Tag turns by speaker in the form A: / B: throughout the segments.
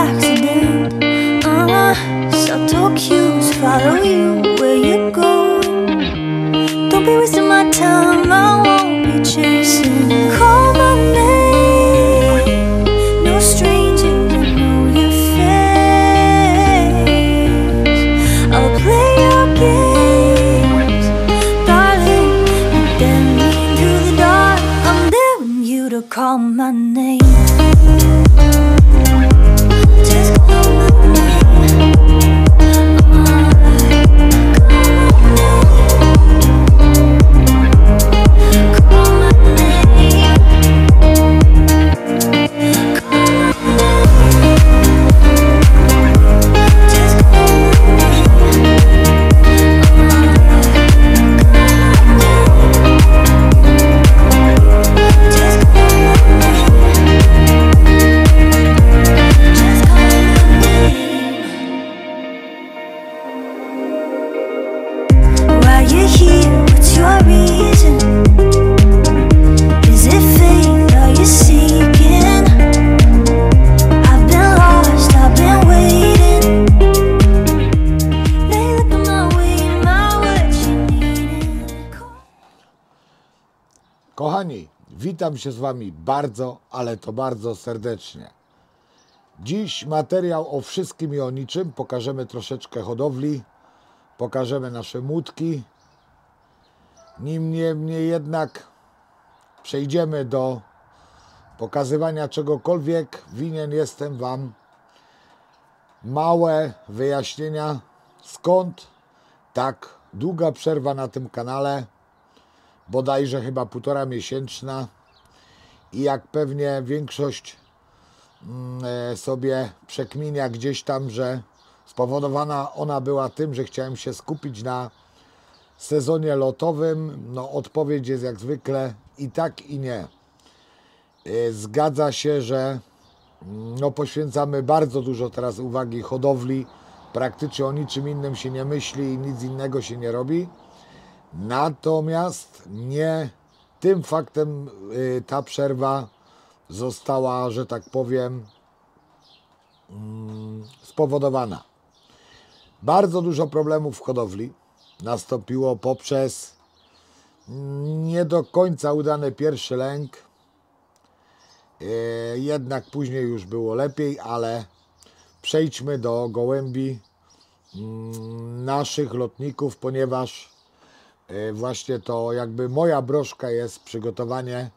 A: accident. Subtle cues follow you where you're going. Don't be wasting my time, I won't be chasing. Call my name, no stranger to know your face. I'll play your games, darling, and then into the dark. I'm daring you to call my name. Just call my name.
B: Kochani, witam się z Wami bardzo, ale to bardzo serdecznie. Dziś materiał o wszystkim i o niczym. Pokażemy troszeczkę hodowli, pokażemy nasze młódki. Niemniej jednak przejdziemy do pokazywania czegokolwiek. Winien jestem Wam małe wyjaśnienia, skąd tak długa przerwa na tym kanale. Bodajże chyba 1,5 miesięczna i jak pewnie większość sobie przekminia gdzieś tam, że spowodowana ona była tym, że chciałem się skupić na sezonie lotowym. No odpowiedź jest jak zwykle i tak i nie. Zgadza się, że no, poświęcamy bardzo dużo teraz uwagi hodowli, praktycznie o niczym innym się nie myśli i nic innego się nie robi. Natomiast nie tym faktem ta przerwa została, że tak powiem, spowodowana. Bardzo dużo problemów w hodowli nastąpiło poprzez nie do końca udany pierwszy lęk. Jednak później już było lepiej, ale przejdźmy do gołębi naszych lotników, ponieważ właśnie to jakby moja broszka jest przygotowanie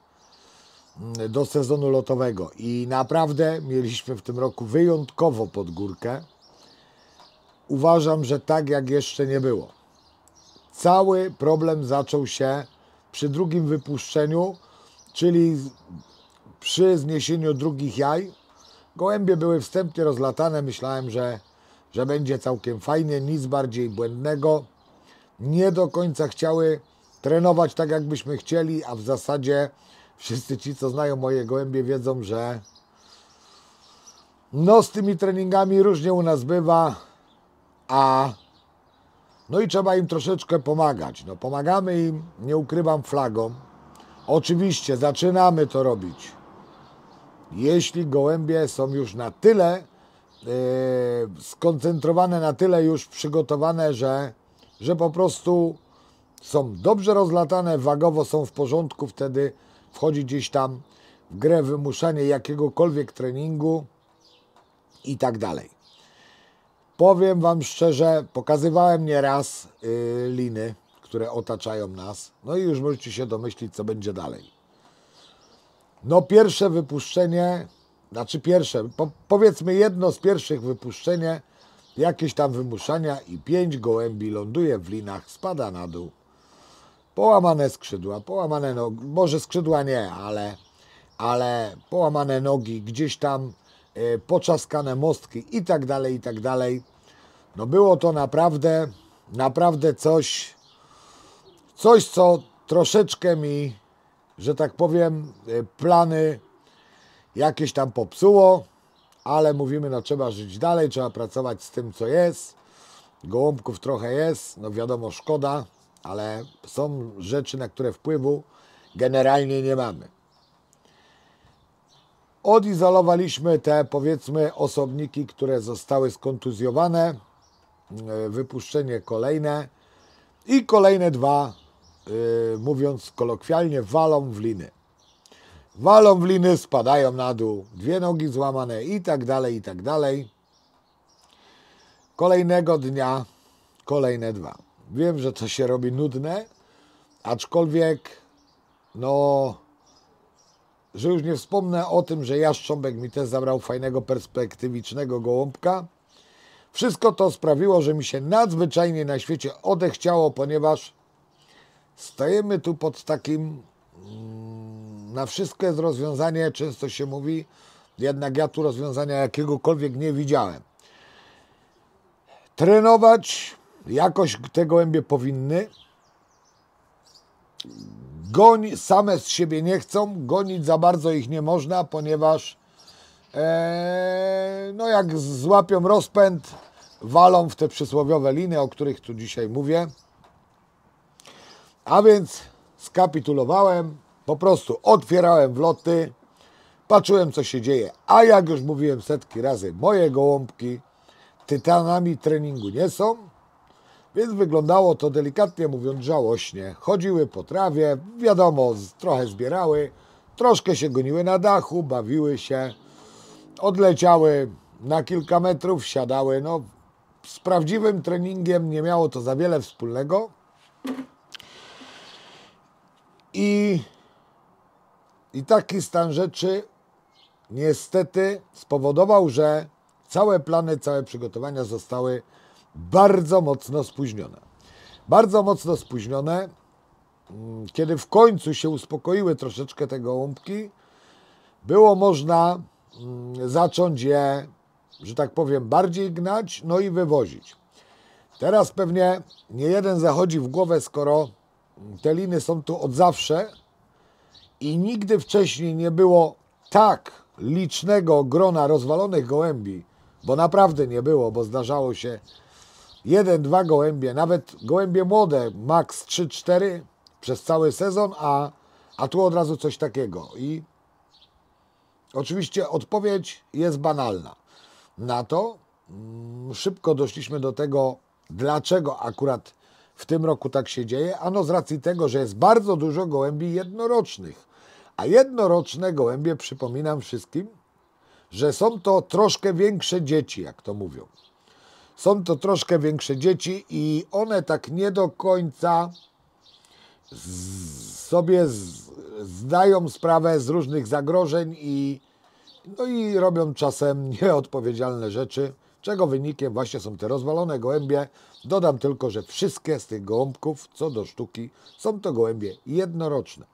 B: do sezonu lotowego i naprawdę mieliśmy w tym roku wyjątkowo pod górkę. Uważam, że tak jak jeszcze nie było. Cały problem zaczął się przy drugim wypuszczeniu, czyli przy zniesieniu drugich jaj. Gołębie były wstępnie rozlatane, myślałem, że będzie całkiem fajnie, nic bardziej błędnego. Nie do końca chciały trenować tak, jakbyśmy chcieli, a w zasadzie wszyscy ci, co znają moje gołębie, wiedzą, że no z tymi treningami różnie u nas bywa, no i trzeba im troszeczkę pomagać. No pomagamy im, nie ukrywam, flagą. Oczywiście zaczynamy to robić, jeśli gołębie są już na tyle skoncentrowane, na tyle już przygotowane, że po prostu są dobrze rozlatane, wagowo są w porządku, wtedy wchodzi gdzieś tam w grę wymuszanie jakiegokolwiek treningu i tak dalej. Powiem Wam szczerze, pokazywałem nieraz liny, które otaczają nas, no i już możecie się domyślić, co będzie dalej. No pierwsze wypuszczenie, znaczy pierwsze, powiedzmy jedno z pierwszych wypuszczenie, jakieś tam wymuszania i 5 gołębi ląduje w linach, spada na dół. Połamane skrzydła, połamane nogi, może skrzydła nie, ale połamane nogi, gdzieś tam poczaskane mostki i tak dalej, i tak dalej. No było to naprawdę coś, co troszeczkę mi, że tak powiem, plany jakieś tam popsuło. Ale mówimy, no trzeba żyć dalej, trzeba pracować z tym, co jest. Gołąbków trochę jest, no wiadomo, szkoda, ale są rzeczy, na które wpływu generalnie nie mamy. Odizolowaliśmy te, powiedzmy, osobniki, które zostały skontuzjowane. Wypuszczenie kolejne. I kolejne dwa, mówiąc kolokwialnie, walą w liny. Walą w liny, spadają na dół, dwie nogi złamane i tak dalej, i tak dalej. Kolejnego dnia kolejne dwa. Wiem, że to się robi nudne, aczkolwiek, no, że już nie wspomnę o tym, że Jaszcząbek mi też zabrał fajnego, perspektywicznego gołąbka. Wszystko to sprawiło, że mi się nadzwyczajnie na świecie odechciało, ponieważ stajemy tu pod takim, na wszystko jest rozwiązanie, często się mówi, jednak ja tu rozwiązania jakiegokolwiek nie widziałem. Trenować jakoś te gołębie powinny. Same z siebie nie chcą, gonić za bardzo ich nie można, ponieważ no jak złapią rozpęd, walą w te przysłowiowe liny, o których tu dzisiaj mówię. A więc skapitulowałem, po prostu otwierałem wloty, patrzyłem, co się dzieje. A jak już mówiłem setki razy, moje gołąbki tytanami treningu nie są, więc wyglądało to delikatnie mówiąc żałośnie. Chodziły po trawie, wiadomo, trochę zbierały, troszkę się goniły na dachu, bawiły się, odleciały na kilka metrów, siadały. No, z prawdziwym treningiem nie miało to za wiele wspólnego. I taki stan rzeczy niestety spowodował, że całe plany, całe przygotowania zostały bardzo mocno spóźnione. Bardzo mocno spóźnione. Kiedy w końcu się uspokoiły troszeczkę te gołąbki, było można zacząć je, że tak powiem, bardziej gnać, no i wywozić. Teraz pewnie nie jeden zachodzi w głowę, skoro te liny są tu od zawsze i nigdy wcześniej nie było tak licznego grona rozwalonych gołębi, bo naprawdę nie było, bo zdarzało się 1-2 gołębie, nawet gołębie młode, maks 3-4 przez cały sezon, a tu od razu coś takiego. I oczywiście odpowiedź jest banalna. Na to szybko doszliśmy do tego, dlaczego akurat w tym roku tak się dzieje. Ano z racji tego, że jest bardzo dużo gołębi jednorocznych. A jednoroczne gołębie, przypominam wszystkim, że są to troszkę większe dzieci, jak to mówią. Są to troszkę większe dzieci i one tak nie do końca sobie zdają sprawę z różnych zagrożeń no i robią czasem nieodpowiedzialne rzeczy, czego wynikiem właśnie są te rozwalone gołębie. Dodam tylko, że wszystkie z tych gołąbków, co do sztuki, są to gołębie jednoroczne.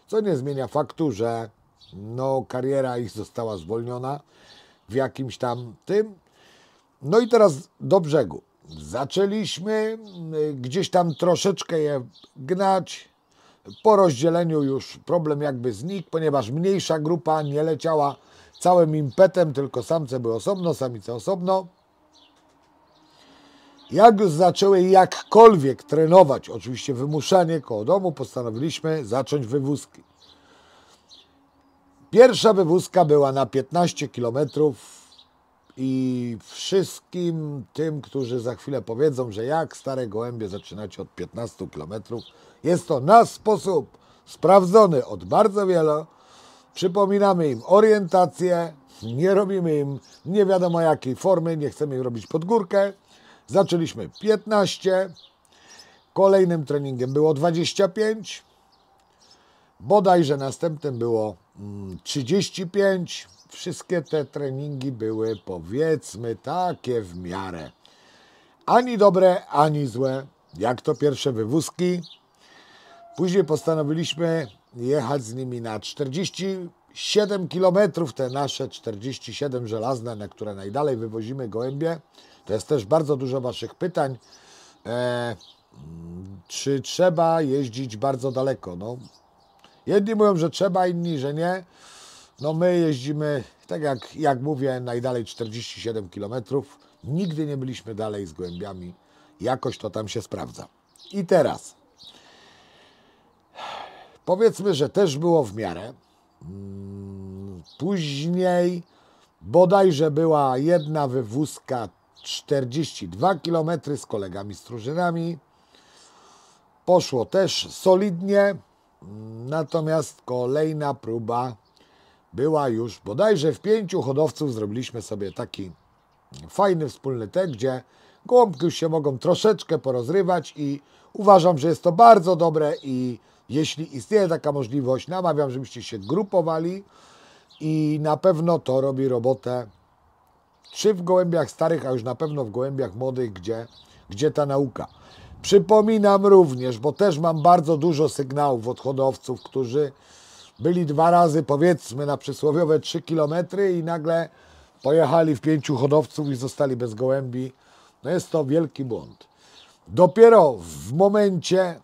B: Co nie zmienia faktu, że no, kariera ich została zwolniona w jakimś tam tym. No i teraz do brzegu. Zaczęliśmy gdzieś tam troszeczkę je gnać. Po rozdzieleniu już problem jakby znikł, ponieważ mniejsza grupa nie leciała całym impetem, tylko samce były osobno, samice osobno. Jak już zaczęły jakkolwiek trenować, oczywiście wymuszanie koło domu, postanowiliśmy zacząć wywózki. Pierwsza wywózka była na 15 km i wszystkim tym, którzy za chwilę powiedzą, że jak stare gołębie zaczynacie od 15 km, jest to nasz sposób sprawdzony od bardzo wiele. Przypominamy im orientację, nie robimy im nie wiadomo jakiej formy, nie chcemy im robić pod górkę. Zaczęliśmy 15, kolejnym treningiem było 25, bodajże następnym było 35. Wszystkie te treningi były, powiedzmy, takie w miarę. Ani dobre, ani złe, jak to pierwsze wywózki. Później postanowiliśmy jechać z nimi na 47 km, te nasze 47 żelazne, na które najdalej wywozimy gołębie. To jest też bardzo dużo waszych pytań. Czy trzeba jeździć bardzo daleko? No, jedni mówią, że trzeba, inni, że nie. No my jeździmy, tak jak mówię, najdalej 47 km. Nigdy nie byliśmy dalej z gołębiami. Jakoś to tam się sprawdza. I teraz powiedzmy, że też było w miarę, Później bodajże była jedna wywózka 42 km z kolegami stróżynami. Poszło też solidnie, natomiast kolejna próba była już bodajże w 5 hodowców. Zrobiliśmy sobie taki fajny wspólny tekst, gdzie gołąbki już się mogą troszeczkę porozrywać i uważam, że jest to bardzo dobre i jeśli istnieje taka możliwość, namawiam, żebyście się grupowali i na pewno to robi robotę czy w gołębiach starych, a już na pewno w gołębiach młodych, gdzie ta nauka. Przypominam również, bo też mam bardzo dużo sygnałów od hodowców, którzy byli 2 razy, powiedzmy, na przysłowiowe 3 km i nagle pojechali w 5 hodowców i zostali bez gołębi. No jest to wielki błąd. Dopiero w momencie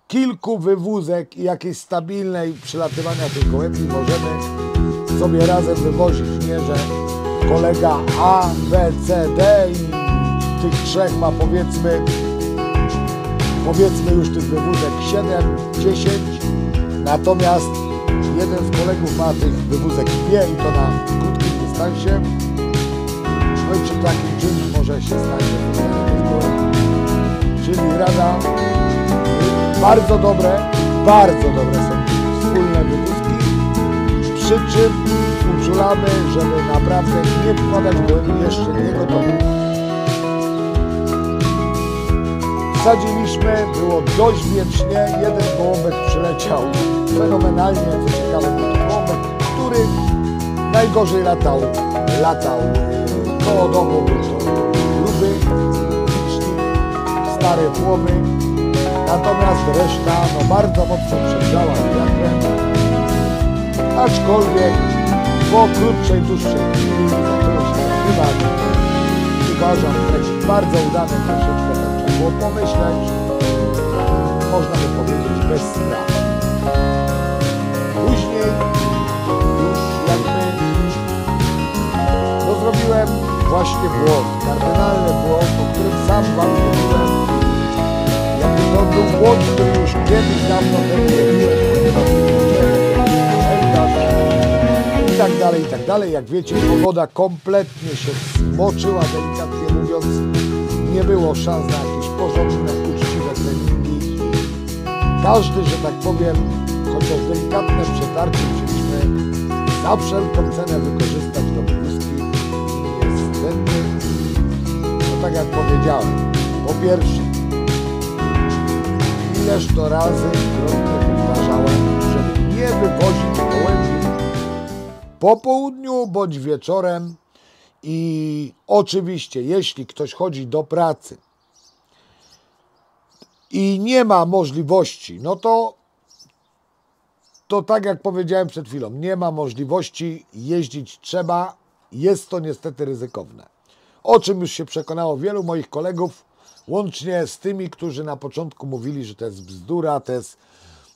B: kilku wywózek i jakiejś stabilnej przylatywania tych gołębi możemy sobie razem wywozić. Nie, że kolega A, B, C, D i tych 3 ma powiedzmy już tych wywózek 7, 10, natomiast jeden z kolegów ma tych wywózek 2 i to na krótkim dystansie. No i przy takim czymś może się stać, że zostanie bez gołębi. Czyli rada, bardzo dobre są wspólne wywózki, przy czym uczulamy, żeby naprawdę nie wkładać gołębi jeszcze niegotowych. Sadziliśmy, było dość wiecznie, jeden gołąbek przyleciał fenomenalnie, co ciekawe, był to gołąbek, który najgorzej latał koło domu, był to gruby, licznik, stary włowy, natomiast reszta bardzo mocno przegrzała wiatrem, aczkolwiek po krótszej, dłuższej chwili zaczęło się nagrywać. Uważam, że bardzo udane, troszeczkę tam trzeba było pomyśleć, można by powiedzieć bez spraw. Później już zrobiłem właśnie błąd, kardynalny błąd, o którym sam wam mówiłem. Jakby to był błąd, który już kiedyś dawno i tak dalej. Jak wiecie, pogoda kompletnie się zmoczyła, delikatnie mówiąc. Nie było szans na jakieś porządne, uczciwe treningi. Każdy, że tak powiem, chociaż delikatne przetarcie chcieliśmy za wszelką cenę wykorzystać do wywózki. I niestety, no tak jak powiedziałem, po pierwsze, ileż to razy krotnie powtarzałem, żeby nie wywozić gołębi po południu bądź wieczorem. I oczywiście, jeśli ktoś chodzi do pracy i nie ma możliwości, no to tak jak powiedziałem przed chwilą, nie ma możliwości, jeździć trzeba, jest to niestety ryzykowne. O czym już się przekonało wielu moich kolegów, łącznie z tymi, którzy na początku mówili, że to jest bzdura, to jest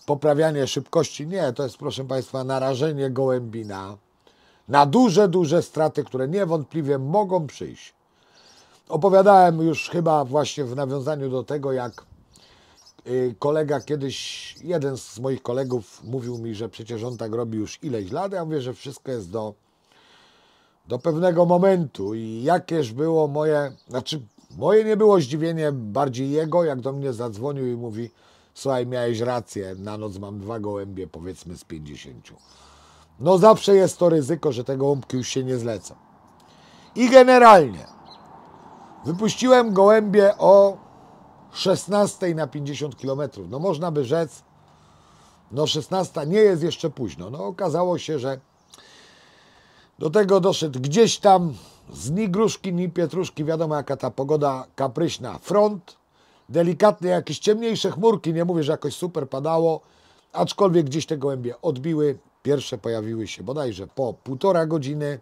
B: poprawianie szybkości. Nie, to jest, proszę Państwa, narażenie gołębi na duże straty, które niewątpliwie mogą przyjść. Opowiadałem już chyba właśnie w nawiązaniu do tego, jak kolega kiedyś, jeden z moich kolegów mówił mi, że przecież on tak robi już ileś lat. Ja mówię, że wszystko jest do pewnego momentu i jakież było moje nie było zdziwienie, bardziej jego, jak do mnie zadzwonił i mówi: słuchaj, miałeś rację, na noc mam 2 gołębie, powiedzmy z 50. No zawsze jest to ryzyko, że te gołąbki już się nie zlecą. I generalnie wypuściłem gołębie o 16 na 50 km. No można by rzec, no 16 nie jest jeszcze późno. No okazało się, że do tego doszedł gdzieś tam z ni gruszki, ni pietruszki, wiadomo jaka ta pogoda kapryśna, front, delikatnie jakieś ciemniejsze chmurki, nie mówię, że jakoś super padało, aczkolwiek gdzieś te gołębie odbiły. Pierwsze pojawiły się bodajże po 1,5 godziny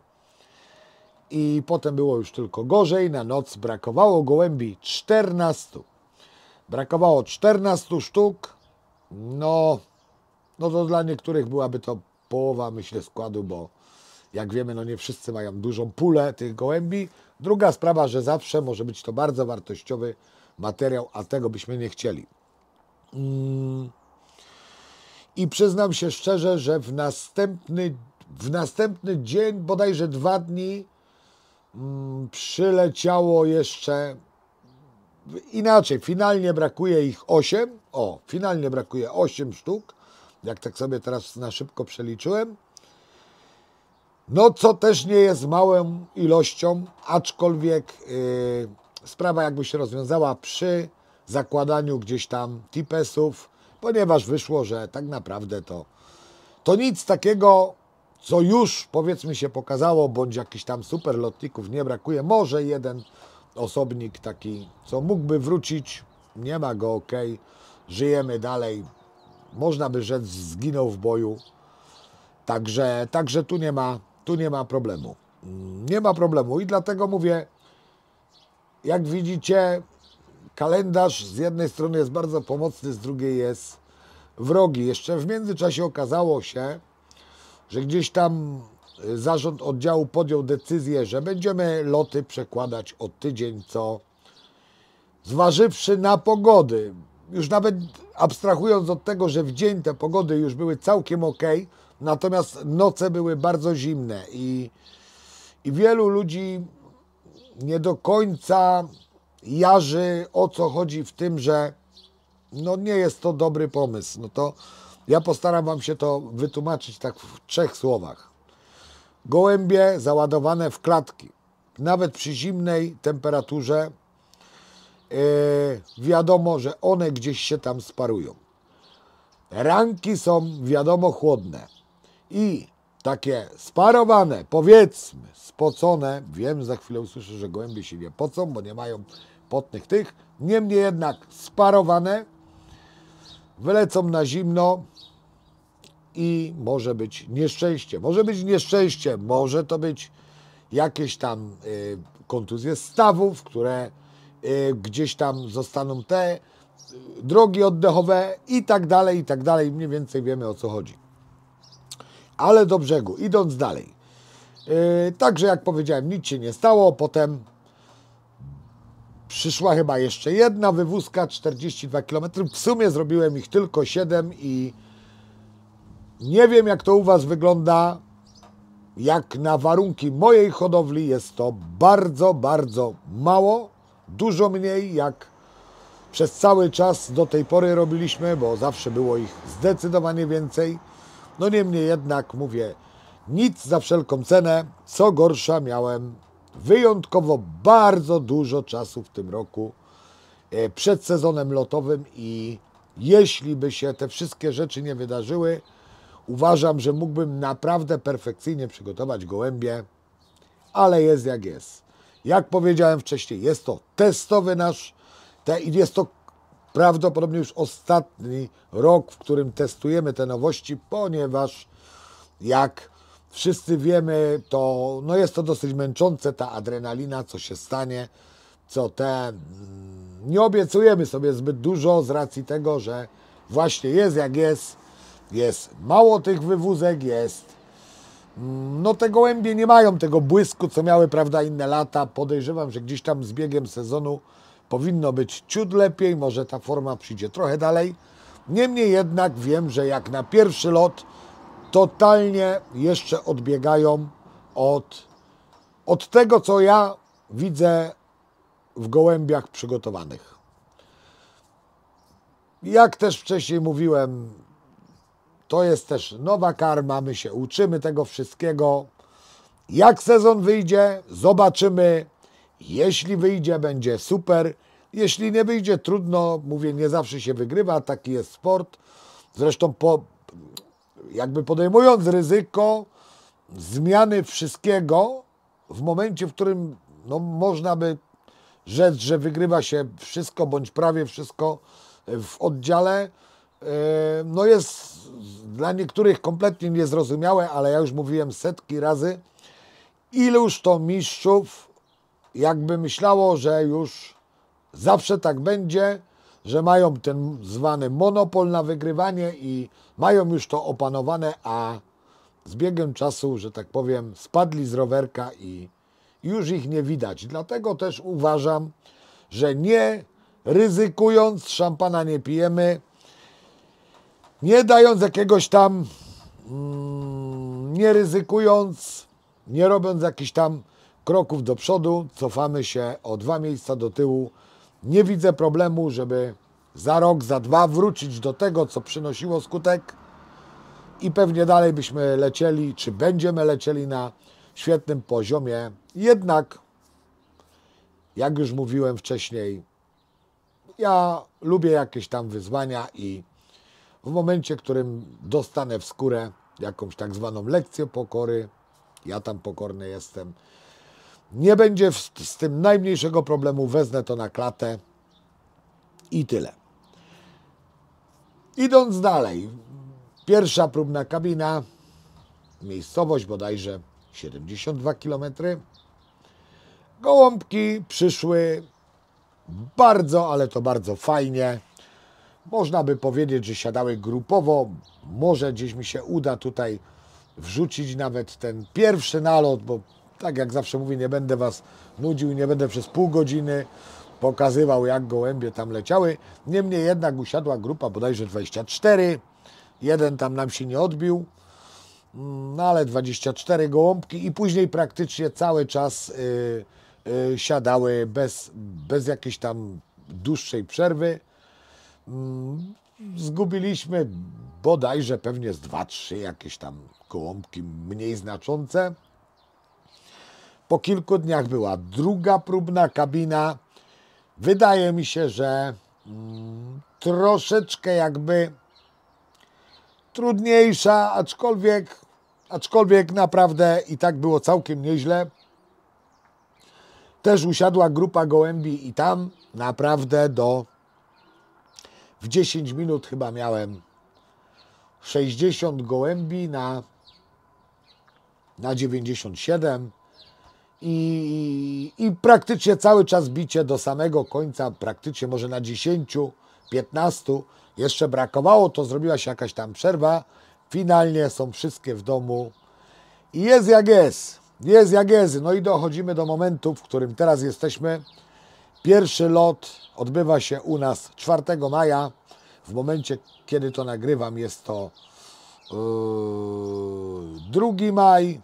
B: i potem było już tylko gorzej. Na noc brakowało gołębi 14. Brakowało 14 sztuk. No to dla niektórych byłaby to połowa, myślę, składu, bo jak wiemy, no nie wszyscy mają dużą pulę tych gołębi. Druga sprawa, że zawsze może być to bardzo wartościowy materiał, a tego byśmy nie chcieli. i przyznam się szczerze, że w następny dzień, bodajże 2 dni, przyleciało jeszcze inaczej. Finalnie brakuje ich 8. Finalnie brakuje 8 sztuk, jak tak sobie teraz na szybko przeliczyłem. No, co też nie jest małą ilością, aczkolwiek sprawa jakby się rozwiązała przy zakładaniu gdzieś tam tipesów, ponieważ wyszło, że tak naprawdę to nic takiego, co już powiedzmy się pokazało, bądź jakichś tam super lotników nie brakuje. Może jeden osobnik taki, co mógłby wrócić, nie ma go, ok, żyjemy dalej, można by rzec, zginął w boju, także tu nie ma problemu. Nie ma problemu i dlatego mówię, jak widzicie, kalendarz z jednej strony jest bardzo pomocny, z drugiej jest wrogi. Jeszcze w międzyczasie okazało się, że gdzieś tam zarząd oddziału podjął decyzję, że będziemy loty przekładać o tydzień, co zważywszy na pogody, już nawet abstrahując od tego, że w dzień te pogody już były całkiem ok, natomiast noce były bardzo zimne i wielu ludzi nie do końca jarzy, o co chodzi w tym, że no nie jest to dobry pomysł. No to ja postaram Wam się to wytłumaczyć tak w 3 słowach. Gołębie załadowane w klatki, nawet przy zimnej temperaturze, wiadomo, że one gdzieś się tam sparują. Ranki są wiadomo chłodne i takie sparowane, powiedzmy spocone, wiem, za chwilę usłyszę, że gołębie się nie pocą, bo nie mają potnych tych, niemniej jednak sparowane, wylecą na zimno i może być nieszczęście. Może to być jakieś tam kontuzje stawów, które gdzieś tam zostaną te drogi oddechowe i tak dalej, mniej więcej wiemy, o co chodzi. Ale do brzegu, idąc dalej. Także jak powiedziałem, nic się nie stało, potem przyszła chyba jeszcze jedna wywózka, 42 km. W sumie zrobiłem ich tylko 7 i nie wiem, jak to u Was wygląda. Jak na warunki mojej hodowli jest to bardzo, bardzo mało. Dużo mniej, jak przez cały czas do tej pory robiliśmy, bo zawsze było ich zdecydowanie więcej. No niemniej jednak mówię, nic za wszelką cenę. Co gorsza, miałem wyjątkowo bardzo dużo czasu w tym roku przed sezonem lotowym i jeśli by się te wszystkie rzeczy nie wydarzyły, uważam, że mógłbym naprawdę perfekcyjnie przygotować gołębie, ale jest jak jest. Jak powiedziałem wcześniej, jest to testowy i jest to prawdopodobnie już ostatni rok, w którym testujemy te nowości, ponieważ jak wszyscy wiemy, to no jest to dosyć męczące, ta adrenalina, co się stanie, nie obiecujemy sobie zbyt dużo z racji tego, że właśnie jest jak jest mało tych wywózek, no te gołębie nie mają tego błysku, co miały, prawda, inne lata. Podejrzewam, że gdzieś tam z biegiem sezonu powinno być ciut lepiej, może ta forma przyjdzie trochę dalej. Niemniej jednak wiem, że jak na pierwszy lot totalnie jeszcze odbiegają od tego, co ja widzę w gołębiach przygotowanych. Jak też wcześniej mówiłem, to jest też nowa karma, my się uczymy tego wszystkiego. Jak sezon wyjdzie, zobaczymy. Jeśli wyjdzie, będzie super. Jeśli nie wyjdzie, trudno. Mówię, nie zawsze się wygrywa, taki jest sport. Zresztą jakby podejmując ryzyko zmiany wszystkiego w momencie, w którym no, można by rzec, że wygrywa się wszystko bądź prawie wszystko w oddziale, no jest dla niektórych kompletnie niezrozumiałe, ale ja już mówiłem setki razy, iluż to mistrzów jakby myślało, że już zawsze tak będzie, że mają ten zwany monopol na wygrywanie i mają już to opanowane, a z biegiem czasu, że tak powiem, spadli z rowerka i już ich nie widać. Dlatego też uważam, że nie ryzykując, szampana nie pijemy. nie dając jakiegoś tam, nie ryzykując, nie robiąc jakichś tam kroków do przodu, cofamy się o 2 miejsca do tyłu. Nie widzę problemu, żeby za rok, za 2 wrócić do tego, co przynosiło skutek i pewnie dalej byśmy lecieli, czy będziemy lecieli na świetnym poziomie. Jednak, jak już mówiłem wcześniej, ja lubię jakieś tam wyzwania i w momencie, w którym dostanę w skórę jakąś tak zwaną lekcję pokory, ja tam pokorny jestem, nie będzie z tym najmniejszego problemu, wezmę to na klatę i tyle. Idąc dalej, pierwsza próbna kabina, miejscowość bodajże 72 km. Gołąbki przyszły bardzo, ale to bardzo fajnie. Można by powiedzieć, że siadały grupowo. Może gdzieś mi się uda tutaj wrzucić nawet ten pierwszy nalot, bo tak jak zawsze mówię, nie będę Was nudził i nie będę przez pół godziny pokazywał, jak gołębie tam leciały. Niemniej jednak usiadła grupa bodajże 24. Jeden tam nam się nie odbił, no ale 24 gołąbki i później praktycznie cały czas siadały bez jakiejś tam dłuższej przerwy. Zgubiliśmy bodajże pewnie z 2-3 jakieś tam gołąbki mniej znaczące. Po kilku dniach była druga próbna kabina. Wydaje mi się, że troszeczkę jakby trudniejsza, aczkolwiek naprawdę i tak było całkiem nieźle. Też usiadła grupa gołębi i tam naprawdę w 10 minut chyba miałem 60 gołębi na 97 i praktycznie cały czas bicie do samego końca, praktycznie może na 10, 15 jeszcze brakowało, to zrobiła się jakaś tam przerwa. Finalnie są wszystkie w domu i jest jak jest. Jest jak jest. No i dochodzimy do momentu, w którym teraz jesteśmy. Pierwszy lot odbywa się u nas 4 maja. W momencie, kiedy to nagrywam, jest to 2 maj.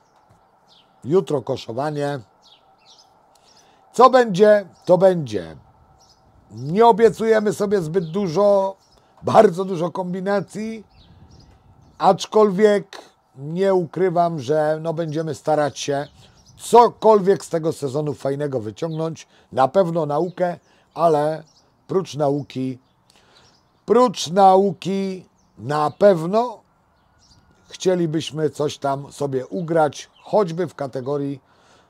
B: Jutro koszowanie. Co będzie, to będzie. Nie obiecujemy sobie zbyt dużo, bardzo dużo kombinacji, aczkolwiek nie ukrywam, że będziemy starać się cokolwiek z tego sezonu fajnego wyciągnąć. Na pewno naukę, ale prócz nauki na pewno chcielibyśmy coś tam sobie ugrać, choćby w kategorii,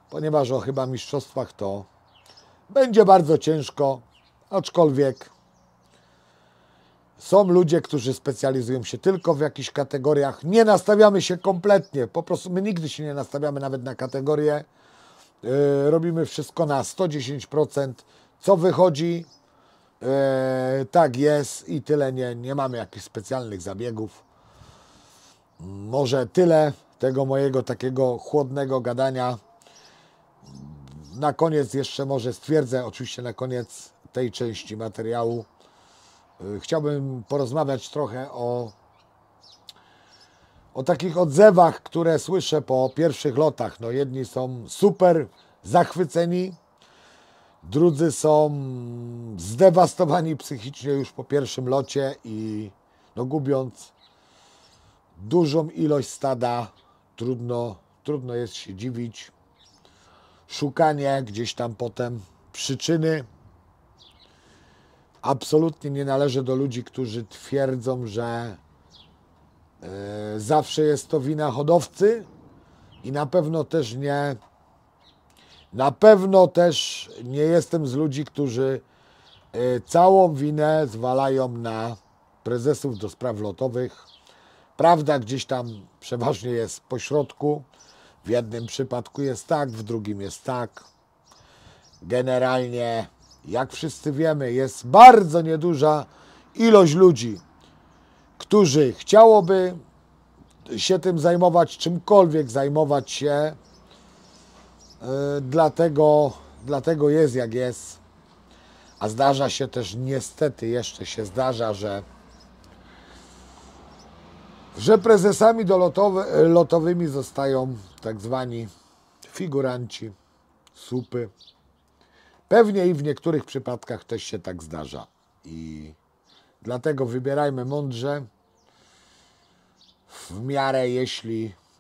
B: ponieważ o chyba mistrzostwach to będzie bardzo ciężko, aczkolwiek są ludzie, którzy specjalizują się tylko w jakichś kategoriach. Nie nastawiamy się kompletnie, po prostu my nigdy się nie nastawiamy nawet na kategorię. Robimy wszystko na 110%. Co wychodzi, tak jest i tyle. Nie mamy jakichś specjalnych zabiegów. Może tyle tego mojego takiego chłodnego gadania. Na koniec jeszcze może stwierdzę, oczywiście na koniec tej części materiału, chciałbym porozmawiać trochę o takich odzewach, które słyszę po pierwszych lotach. No jedni są super zachwyceni, drudzy są zdewastowani psychicznie już po pierwszym locie i gubiąc dużą ilość stada, trudno jest się dziwić. Szukanie gdzieś tam potem przyczyny. Absolutnie nie należę do ludzi, którzy twierdzą, że zawsze jest to wina hodowcy i na pewno też nie jestem z ludzi, którzy całą winę zwalają na prezesów do spraw lotowych. Prawda gdzieś tam przeważnie jest pośrodku. W jednym przypadku jest tak, w drugim jest tak. Generalnie, jak wszyscy wiemy, jest bardzo nieduża ilość ludzi, którzy chciałoby się tym zajmować, czymkolwiek zajmować się. Dlatego jest jak jest. A zdarza się też, niestety jeszcze się zdarza, że że prezesami lotowymi zostają tak zwani figuranci, słupy. Pewnie i w niektórych przypadkach też się tak zdarza. I dlatego wybierajmy mądrze, w miarę,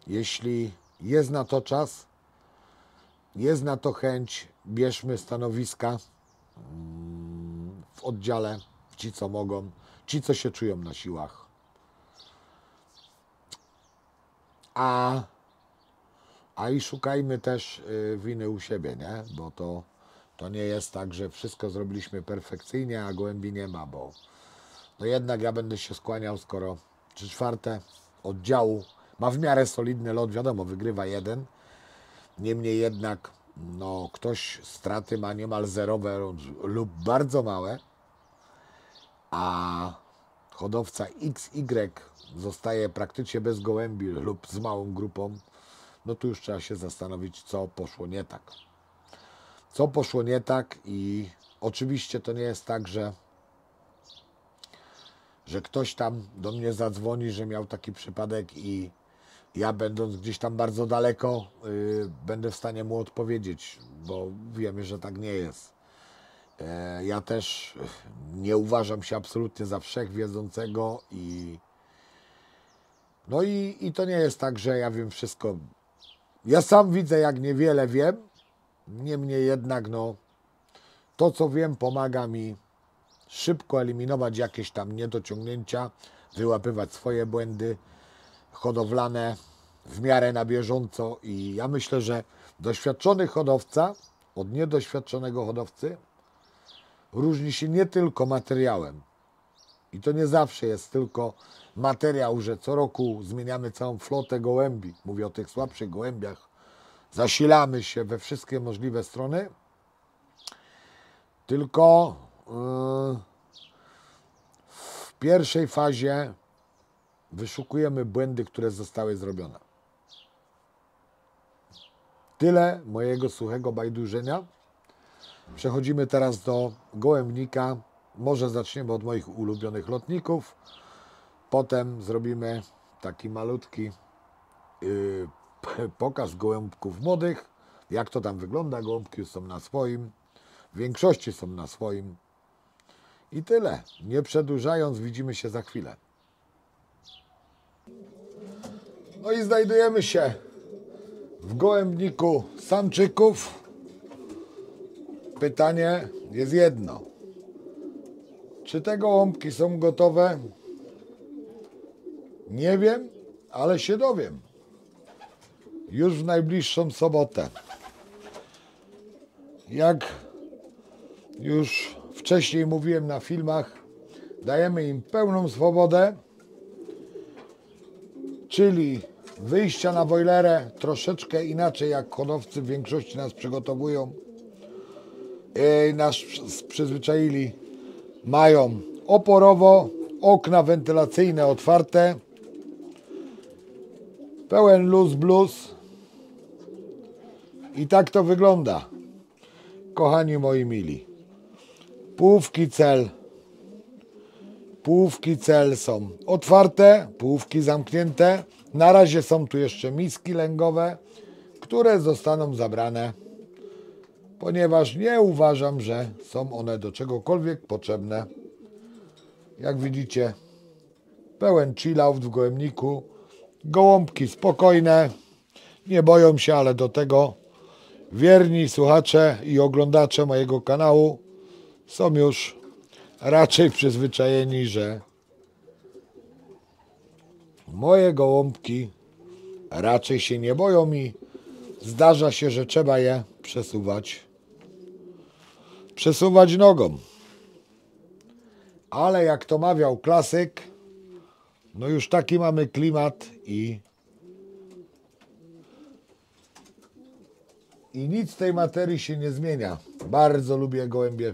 B: jeśli jest na to czas, jest na to chęć, bierzmy stanowiska w oddziale, ci co mogą, ci co się czują na siłach. A i szukajmy też winy u siebie, nie? Bo to nie jest tak, że wszystko zrobiliśmy perfekcyjnie, a gołębi nie ma, bo no jednak ja będę się skłaniał, skoro 3/4 oddziału ma w miarę solidny lot, wiadomo, wygrywa jeden, niemniej jednak no, ktoś straty ma niemal zerowe lub bardzo małe, a hodowca XY zostaje praktycznie bez gołębi lub z małą grupą, no tu już trzeba się zastanowić, co poszło nie tak. Co poszło nie tak i oczywiście to nie jest tak, że ktoś tam do mnie zadzwoni, że miał taki przypadek i ja będąc gdzieś tam bardzo daleko będę w stanie mu odpowiedzieć, bo wiemy, że tak nie jest. Ja też nie uważam się absolutnie za wszechwiedzącego i to nie jest tak, że ja wiem wszystko. Ja sam widzę, jak niewiele wiem, niemniej jednak no, to co wiem pomaga mi szybko eliminować jakieś tam niedociągnięcia, wyłapywać swoje błędy hodowlane w miarę na bieżąco i ja myślę, że doświadczony hodowca od niedoświadczonego hodowcy różni się nie tylko materiałem. I to nie zawsze jest tylko materiał, że co roku zmieniamy całą flotę gołębi. Mówię o tych słabszych gołębiach. Zasilamy się we wszystkie możliwe strony. Tylko w pierwszej fazie wyszukujemy błędy, które zostały zrobione. Tyle mojego suchego bajdurzenia. Przechodzimy teraz do gołębnika. Może zaczniemy od moich ulubionych lotników. Potem zrobimy taki malutki pokaz gołąbków młodych. Jak to tam wygląda. Gołąbki są na swoim. W większości są na swoim. I tyle. Nie przedłużając, widzimy się za chwilę. No i znajdujemy się w gołębniku samczyków. Pytanie jest jedno. Czy te gołąbki są gotowe? Nie wiem, ale się dowiem. Już w najbliższą sobotę. Jak już wcześniej mówiłem na filmach, dajemy im pełną swobodę, czyli wyjścia na bojlerę troszeczkę inaczej, jak hodowcy w większości nas przygotowują i nas przyzwyczaili. Mają oporowo, okna wentylacyjne otwarte, pełen luz blues i tak to wygląda, kochani moi mili. Połówki cel są otwarte, połówki zamknięte. Na razie są tu jeszcze miski lęgowe, które zostaną zabrane, ponieważ nie uważam, że są one do czegokolwiek potrzebne. Jak widzicie, pełen chillout w gołębniku. Gołąbki spokojne, nie boją się, ale do tego wierni słuchacze i oglądacze mojego kanału są już raczej przyzwyczajeni, że moje gołąbki raczej się nie boją i zdarza się, że trzeba je przesuwać nogą. Ale jak to mawiał klasyk, no już taki mamy klimat i nic w tej materii się nie zmienia. Bardzo lubię gołębie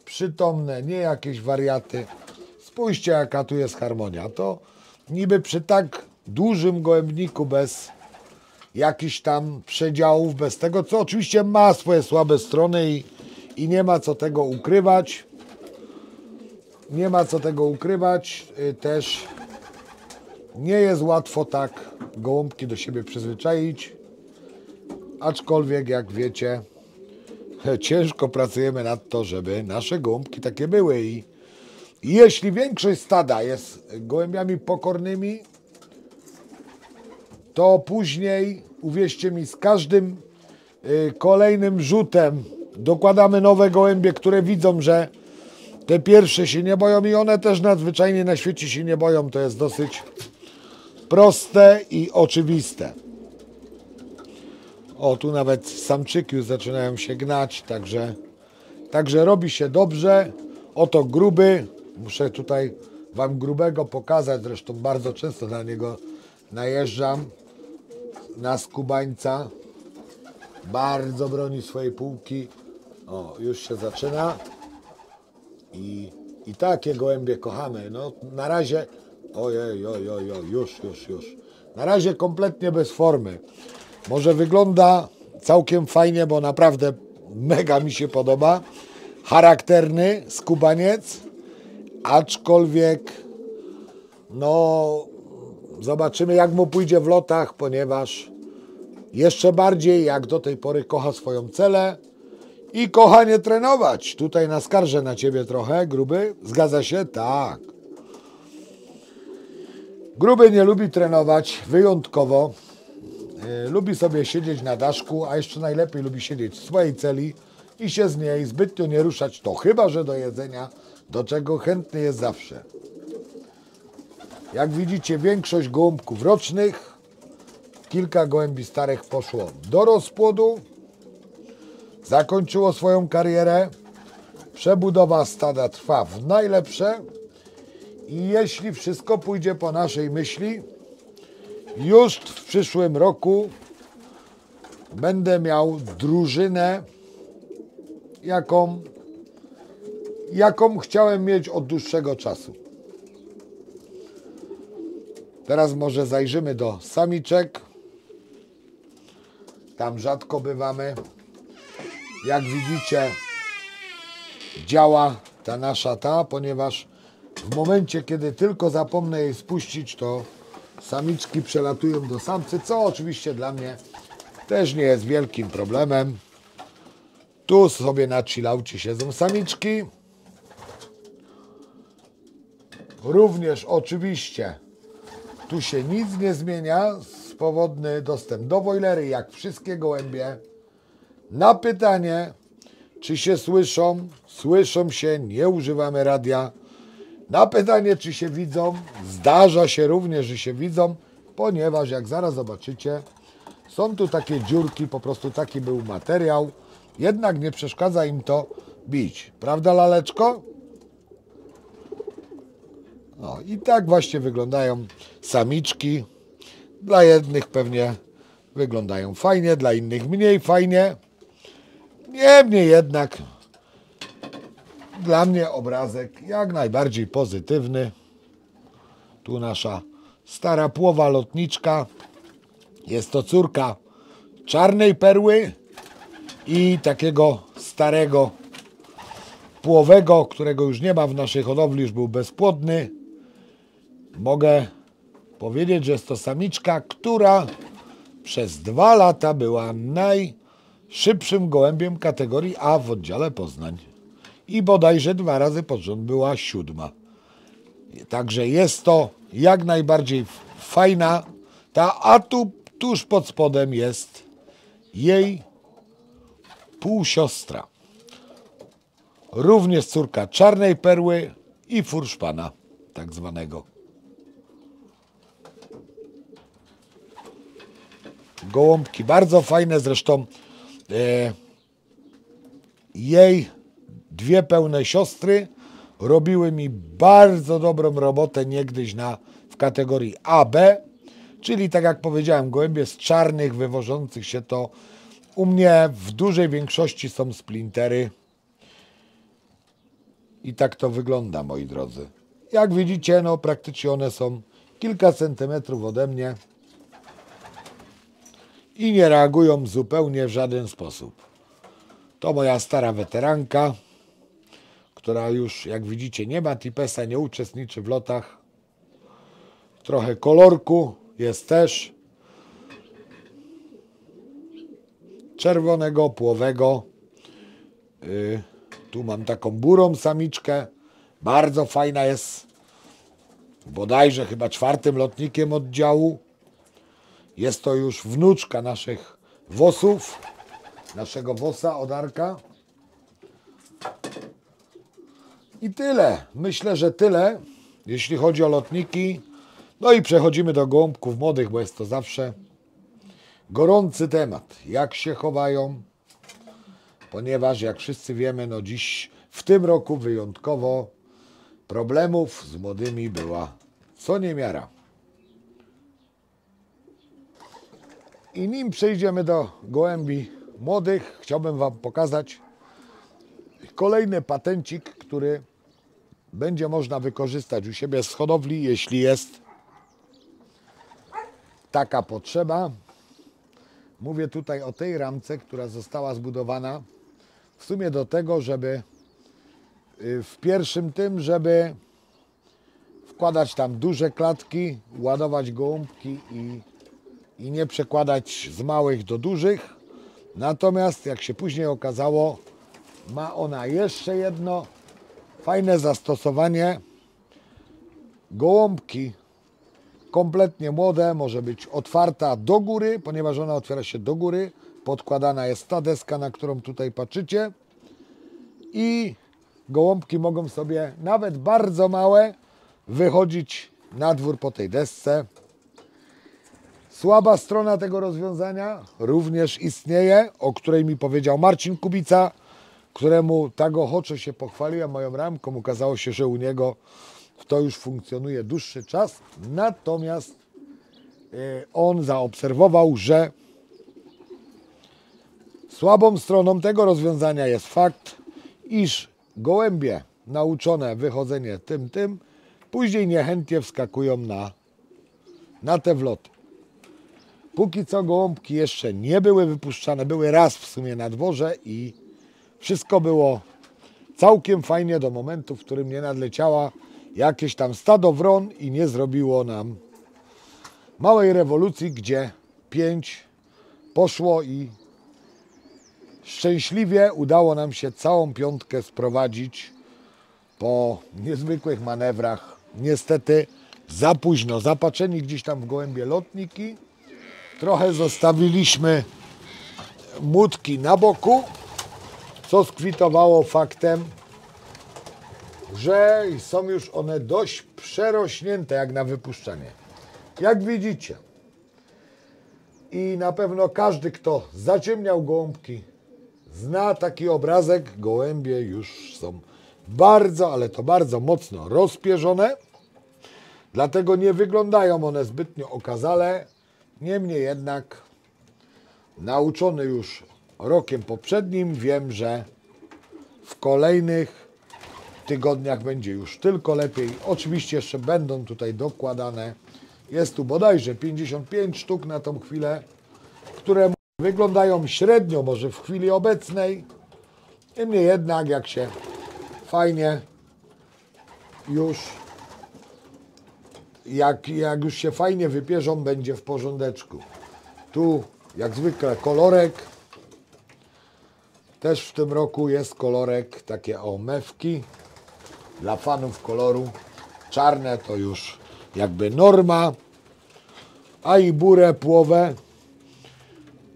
B: przytomne, nie jakieś wariaty. Spójrzcie, jaka tu jest harmonia. To niby przy tak dużym gołębniku, bez jakichś tam przedziałów, bez tego, co oczywiście ma swoje słabe strony i nie ma co tego ukrywać. Nie ma co tego ukrywać. Też Nie jest łatwo tak gołąbki do siebie przyzwyczaić, aczkolwiek jak wiecie, ciężko pracujemy nad to, żeby nasze gołąbki takie były i jeśli większość stada jest gołębiami pokornymi, to później, uwierzcie mi, z każdym kolejnym rzutem dokładamy nowe gołębie, które widzą, że te pierwsze się nie boją i one też nadzwyczajnie na świecie się nie boją. To jest dosyć proste i oczywiste. O, tu nawet samczyki już zaczynają się gnać, także robi się dobrze. Oto gruby. Muszę tutaj wam grubego pokazać, zresztą bardzo często na niego najeżdżam. Na skubańca. Bardzo broni swojej półki. O, już się zaczyna. I takie gołębie kochamy. No, na razie, ojej, już. Na razie kompletnie bez formy. Może wygląda całkiem fajnie, bo naprawdę mega mi się podoba. Charakterny skubaniec, aczkolwiek no zobaczymy, jak mu pójdzie w lotach, ponieważ jeszcze bardziej jak do tej pory kocha swoją celę i kocha nie trenować. Tutaj naskarżę na ciebie trochę, gruby. Zgadza się? Tak. Gruby nie lubi trenować wyjątkowo. Lubi sobie siedzieć na daszku, a jeszcze najlepiej lubi siedzieć w swojej celi i się z niej zbytnio nie ruszać, to chyba że do jedzenia, do czego chętny jest zawsze. Jak widzicie, większość gołąbków rocznych, kilka gołębi starych poszło do rozpłodu, zakończyło swoją karierę, przebudowa stada trwa w najlepsze i jeśli wszystko pójdzie po naszej myśli, już w przyszłym roku będę miał drużynę, jaką chciałem mieć od dłuższego czasu. Teraz może zajrzymy do samiczek. Tam rzadko bywamy. Jak widzicie, działa ta nasza ponieważ w momencie, kiedy tylko zapomnę jej spuścić, to samiczki przelatują do samcy, co oczywiście dla mnie też nie jest wielkim problemem. Tu sobie na chillaucie siedzą samiczki. Również oczywiście tu się nic nie zmienia. Swobodny dostęp do bojlery, jak wszystkie gołębie. Na pytanie, czy się słyszą się, nie używamy radia. Na pytanie, czy się widzą, zdarza się również, że się widzą, ponieważ jak zaraz zobaczycie, są tu takie dziurki, po prostu taki był materiał, jednak nie przeszkadza im to bić. Prawda, laleczko? No i tak właśnie wyglądają samiczki. Dla jednych pewnie wyglądają fajnie, dla innych mniej fajnie. Niemniej jednak dla mnie obrazek jak najbardziej pozytywny. Tu nasza stara płowa lotniczka. Jest to córka czarnej perły i takiego starego płowego, którego już nie ma w naszej hodowli, już był bezpłodny. Mogę powiedzieć, że jest to samiczka, która przez 2 lata była najszybszym gołębiem kategorii A w oddziale Poznań. I bodajże 2 razy pod rząd była 7. Także jest to jak najbardziej fajna a tu tuż pod spodem jest jej półsiostra. Również córka czarnej perły i furszpana tak zwanego. Gołąbki bardzo fajne, zresztą jej 2 pełne siostry robiły mi bardzo dobrą robotę niegdyś w kategorii AB, czyli tak jak powiedziałem, gołębie z czarnych wywożących się to u mnie w dużej większości są splintery i tak to wygląda, moi drodzy. Jak widzicie, no praktycznie one są kilka centymetrów ode mnie i nie reagują zupełnie w żaden sposób. To moja stara weteranka, która już, jak widzicie, nie ma tipesa, nie uczestniczy w lotach. Trochę kolorku jest też. Czerwonego, płowego. Tu mam taką burą samiczkę. Bardzo fajna jest. Bodajże chyba 4. lotnikiem oddziału. Jest to już wnuczka naszych wosów. Naszego wosa Odarka. I tyle. Myślę, że tyle, jeśli chodzi o lotniki. No i przechodzimy do gołąbków młodych, bo jest to zawsze gorący temat. Jak się chowają, ponieważ jak wszyscy wiemy, no dziś w tym roku wyjątkowo problemów z młodymi była co niemiara. I nim przejdziemy do gołębi młodych, chciałbym Wam pokazać kolejny patencik, który będzie można wykorzystać u siebie z hodowli, jeśli jest taka potrzeba. Mówię tutaj o tej ramce, która została zbudowana w sumie do tego, żeby w pierwszym tym, żeby wkładać tam duże klatki, ładować gołąbki i nie przekładać z małych do dużych. Natomiast jak się później okazało, ma ona jeszcze jedno fajne zastosowanie. Gołąbki kompletnie młode może być otwarta do góry, ponieważ ona otwiera się do góry. Podkładana jest ta deska, na którą tutaj patrzycie. I gołąbki mogą sobie, nawet bardzo małe, wychodzić na dwór po tej desce. Słaba strona tego rozwiązania również istnieje, o której mi powiedział Marcin Kubica, któremu tak ochoczo się pochwaliłem moją ramką. Okazało się, że u niego to już funkcjonuje dłuższy czas. Natomiast on zaobserwował, że słabą stroną tego rozwiązania jest fakt, iż gołębie nauczone wychodzenie tym, później niechętnie wskakują na te wloty. Póki co gołąbki jeszcze nie były wypuszczane, były raz w sumie na dworze i wszystko było całkiem fajnie do momentu, w którym nie nadleciała jakieś tam stado wron i nie zrobiło nam małej rewolucji, gdzie 5 poszło i szczęśliwie udało nam się całą 5 sprowadzić po niezwykłych manewrach. Niestety za późno, zapatrzeni gdzieś tam w gołębie lotniki. Trochę zostawiliśmy młódki na boku, co skwitowało faktem, że są już one dość przerośnięte jak na wypuszczenie. Jak widzicie. I na pewno każdy, kto zaciemniał gołąbki, zna taki obrazek. Gołębie już są bardzo, ale to bardzo mocno rozpierzone. Dlatego nie wyglądają one zbytnio okazale. Niemniej jednak, nauczony już rokiem poprzednim, wiem, że w kolejnych tygodniach będzie już tylko lepiej. Oczywiście jeszcze będą tutaj dokładane. Jest tu bodajże 55 sztuk na tą chwilę, które wyglądają średnio może w chwili obecnej. Niemniej jednak, jak się fajnie już jak już się fajnie wypierzą, będzie w porządeczku. Tu jak zwykle kolorek. Też w tym roku jest kolorek, takie mewki dla fanów koloru. Czarne to już jakby norma, a i burę, płowe.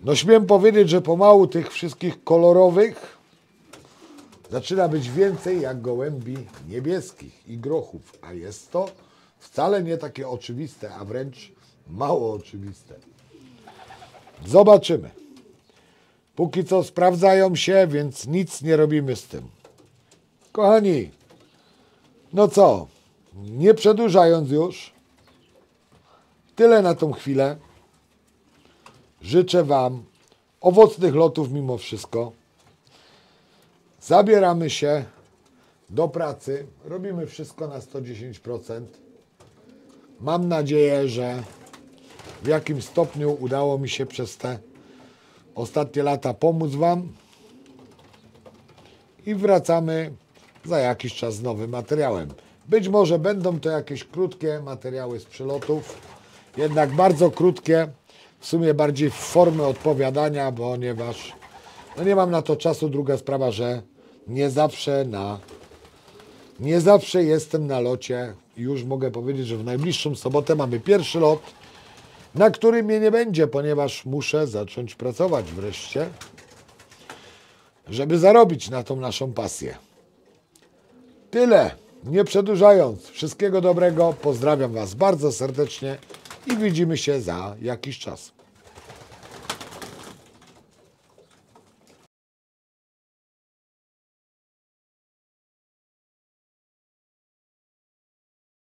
B: No śmiem powiedzieć, że pomału tych wszystkich kolorowych zaczyna być więcej jak gołębi niebieskich i grochów, a jest to wcale nie takie oczywiste, a wręcz mało oczywiste. Zobaczymy. Póki co sprawdzają się, więc nic nie robimy z tym. Kochani, no co, nie przedłużając już, tyle na tą chwilę. Życzę Wam owocnych lotów mimo wszystko. Zabieramy się do pracy. Robimy wszystko na 110%. Mam nadzieję, że w jakimś stopniu udało mi się przez te ostatnie lata pomóc Wam. I wracamy za jakiś czas z nowym materiałem. Być może będą to jakieś krótkie materiały z przelotów, jednak bardzo krótkie, w sumie bardziej w formie odpowiadania, ponieważ no nie mam na to czasu. Druga sprawa, że nie zawsze jestem na locie. Już mogę powiedzieć, że w najbliższą sobotę mamy pierwszy lot, na którym mnie nie będzie, ponieważ muszę zacząć pracować wreszcie, żeby zarobić na tą naszą pasję. Tyle. Nie przedłużając, wszystkiego dobrego, pozdrawiam Was bardzo serdecznie i widzimy się za jakiś czas.